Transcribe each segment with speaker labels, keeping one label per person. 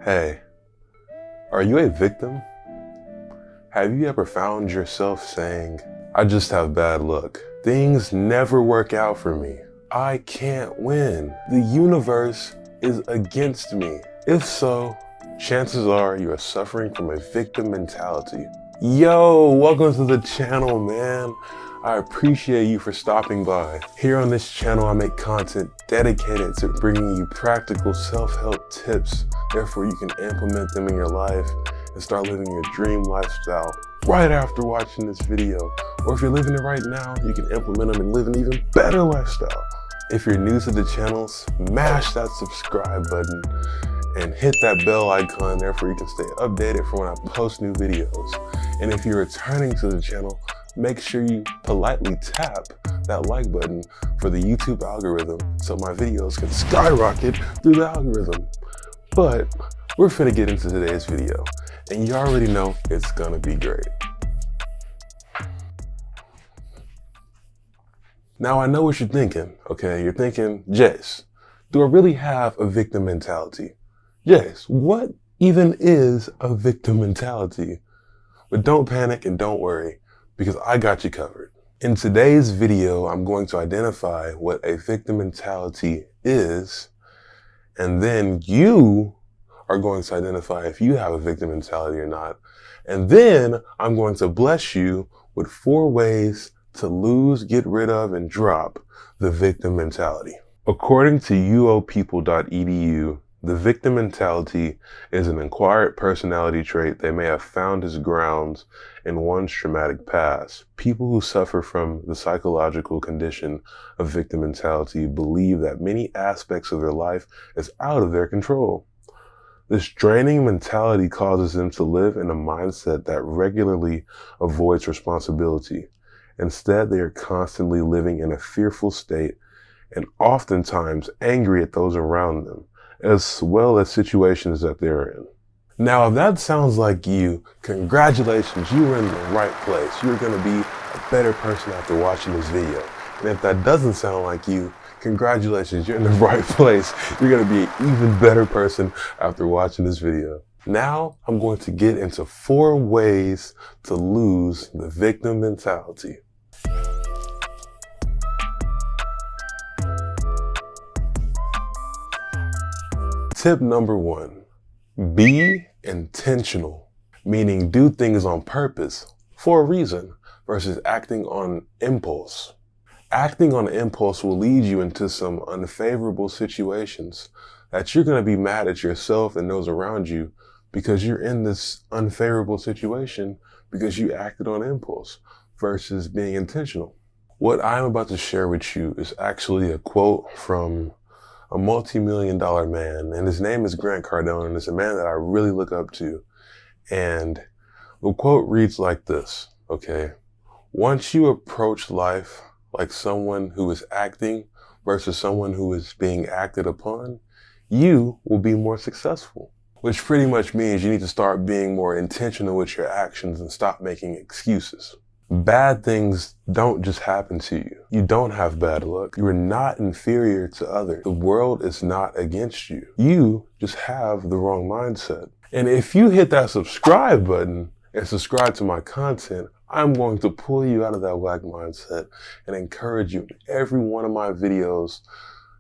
Speaker 1: Hey, are you a victim? Have you ever found yourself saying, I just have bad luck. Things never work out for me. I can't win. The universe is against me. If so, chances are you are suffering from a victim mentality. Yo, welcome to the channel, man. I appreciate you for stopping by. Here on this channel, I make content dedicated to bringing you practical self-help tips. Therefore, you can implement them in your life and start living your dream lifestyle right after watching this video. Or if you're living it right now, you can implement them and live an even better lifestyle. If you're new to the channel, smash that subscribe button and hit that bell icon, therefore you can stay updated for when I post new videos. And if you're returning to the channel, make sure you politely tap that like button for the YouTube algorithm so my videos can skyrocket through the algorithm. But we're finna get into today's video, and you already know it's gonna be great. Now I know what you're thinking, okay? You're thinking, Jhase, do I really have a victim mentality? Jhase, what even is a victim mentality? But don't panic and don't worry, because I got you covered. In today's video, I'm going to identify what a victim mentality is, and then you are going to identify if you have a victim mentality or not. And then I'm going to bless you with 4 ways to lose, get rid of, and drop the victim mentality. According to uopeople.edu, the victim mentality is an acquired personality trait they may have found its grounds in one's traumatic past. People who suffer from the psychological condition of victim mentality believe that many aspects of their life is out of their control. This draining mentality causes them to live in a mindset that regularly avoids responsibility. Instead, they are constantly living in a fearful state and oftentimes angry at those around them, as well as situations that they're in. Now, if that sounds like you, congratulations, you are in the right place. You're gonna be a better person after watching this video. And if that doesn't sound like you, congratulations, you're in the right place. You're gonna be an even better person after watching this video. Now, I'm going to get into 4 ways to lose the victim mentality. Tip number 1, be intentional, meaning do things on purpose for a reason versus acting on impulse. Acting on impulse will lead you into some unfavorable situations that you're going to be mad at yourself and those around you because you're in this unfavorable situation because you acted on impulse versus being intentional. What I'm about to share with you is actually a quote from a multi-million-dollar man, and his name is Grant Cardone, and it's a man that I really look up to. And the quote reads like this, okay? Once you approach life like someone who is acting versus someone who is being acted upon, you will be more successful. Which pretty much means you need to start being more intentional with your actions and stop making excuses. Bad things don't just happen to you. You don't have bad luck. You are not inferior to others. The world is not against you. You just have the wrong mindset. And if you hit that subscribe button and subscribe to my content, I'm going to pull you out of that whack mindset and encourage you in every one of my videos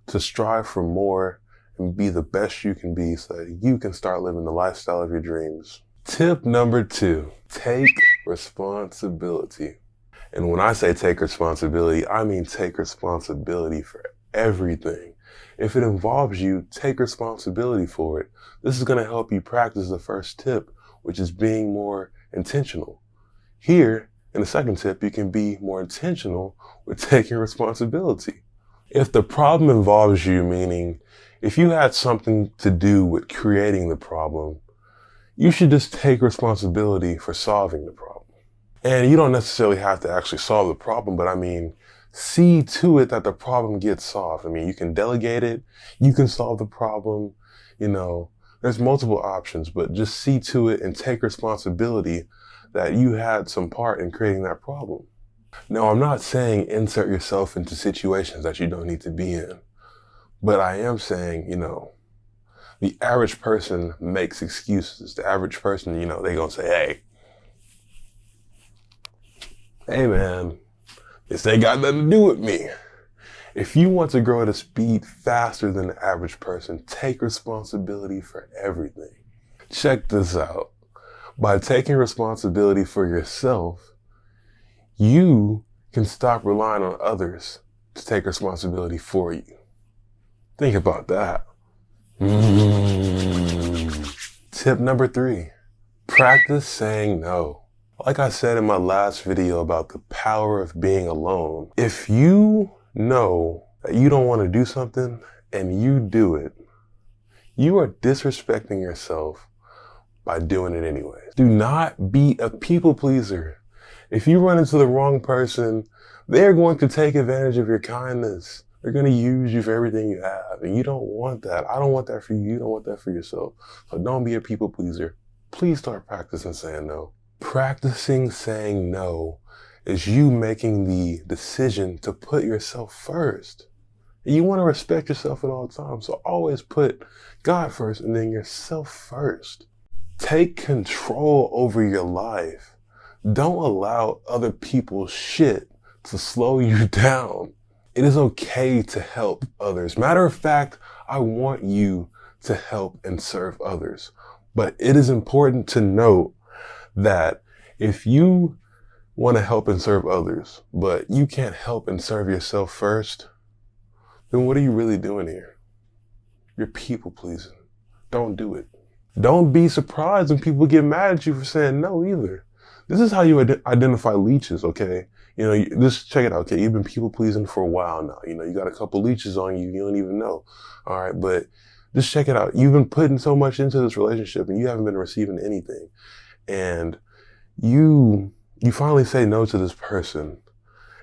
Speaker 1: to strive for more and be the best you can be so that you can start living the lifestyle of your dreams. Tip number 2, take responsibility. And when I say take responsibility, I mean take responsibility for everything. If it involves you, take responsibility for it. This is going to help you practice the first tip, which is being more intentional. Here, in the second tip, you can be more intentional with taking responsibility. If the problem involves you, meaning if you had something to do with creating the problem, you should just take responsibility for solving the problem. And you don't necessarily have to actually solve the problem, but I mean, see to it that the problem gets solved. I mean, you can delegate it, you can solve the problem, you know, there's multiple options, but just see to it and take responsibility that you had some part in creating that problem. Now, I'm not saying insert yourself into situations that you don't need to be in, but I am saying, you know, The average person makes excuses. The average person, they gonna say, hey man, this ain't got nothing to do with me. If you want to grow at a speed faster than the average person, take responsibility for everything. Check this out. By taking responsibility for yourself, you can stop relying on others to take responsibility for you. Think about that. Tip number 3, practice saying no. Like I said in my last video about the power of being alone, if you know that you don't want to do something and you do it, you are disrespecting yourself by doing it anyway. Do not be a people pleaser. If you run into the wrong person, they're going to take advantage of your kindness. They're going to use you for everything you have, and you don't want that. I don't want that for you. You don't want that for yourself. So don't be a people pleaser. Please start practicing saying no. Practicing saying no is you making the decision to put yourself first. And you want to respect yourself at all times. So always put God first and then yourself first. Take control over your life. Don't allow other people's shit to slow you down. It is okay to help others. Matter of fact, I want you to help and serve others. But it is important to note that if you want to help and serve others, but you can't help and serve yourself first, then what are you really doing here? You're people pleasing. Don't do it. Don't be surprised when people get mad at you for saying no either. This is how you identify leeches, okay? Just check it out, okay? You've been people pleasing for a while now. You got a couple leeches on you, you don't even know. All right, but just check it out. You've been putting so much into this relationship and you haven't been receiving anything. And you finally say no to this person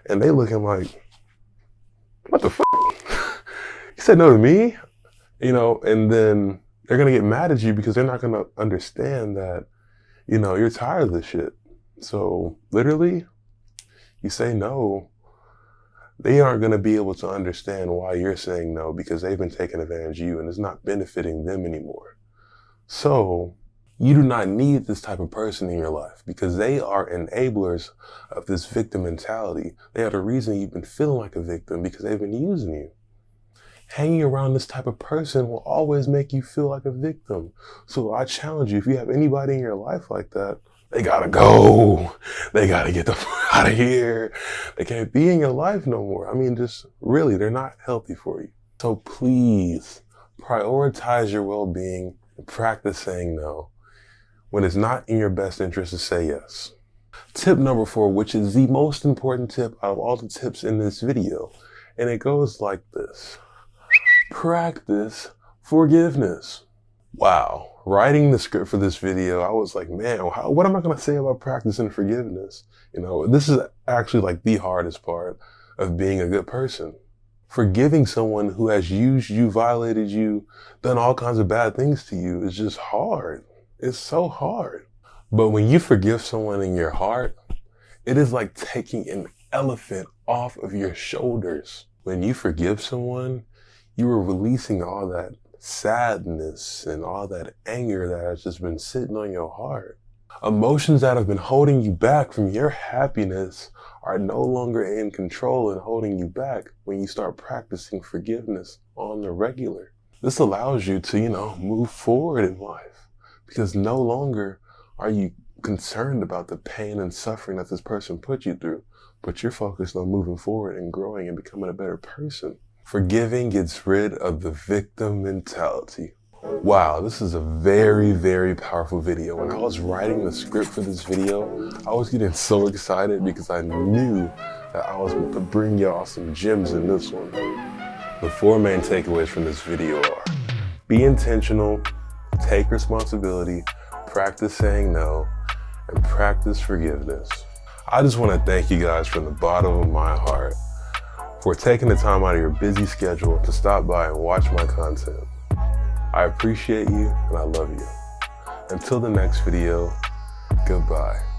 Speaker 1: and they looking like, what the fuck? You said no to me? And then they're going to get mad at you because they're not going to understand that, you're tired of this shit. So literally, you say no, they aren't going to be able to understand why you're saying no because they've been taking advantage of you and it's not benefiting them anymore. So you do not need this type of person in your life because they are enablers of this victim mentality. They are the reason you've been feeling like a victim because they've been using you. Hanging around this type of person will always make you feel like a victim. So I challenge you, if you have anybody in your life like that, they gotta go. They gotta get the fuck out of here. They can't be in your life no more. I mean, just really, they're not healthy for you. So please prioritize your well-being and practice saying no when it's not in your best interest to say yes. Tip number 4, which is the most important tip out of all the tips in this video. And it goes like this. Practice forgiveness. Wow. Writing the script for this video, I was like, man, what am I going to say about practicing forgiveness? This is actually like the hardest part of being a good person. Forgiving someone who has used you, violated you, done all kinds of bad things to you is just hard. It's so hard. But when you forgive someone in your heart, it is like taking an elephant off of your shoulders. When you forgive someone, you are releasing all that sadness and all that anger that has just been sitting on your heart. Emotions that have been holding you back from your happiness are no longer in control and holding you back when you start practicing forgiveness on the regular. This allows you to, move forward in life because no longer are you concerned about the pain and suffering that this person put you through, but you're focused on moving forward and growing and becoming a better person. Forgiving gets rid of the victim mentality. Wow, this is a very, very powerful video. When I was writing the script for this video, I was getting so excited because I knew that I was going to bring y'all some gems in this one. The 4 main takeaways from this video are: be intentional, take responsibility, practice saying no, and practice forgiveness. I just want to thank you guys from the bottom of my heart for taking the time out of your busy schedule to stop by and watch my content. I appreciate you and I love you. Until the next video, goodbye.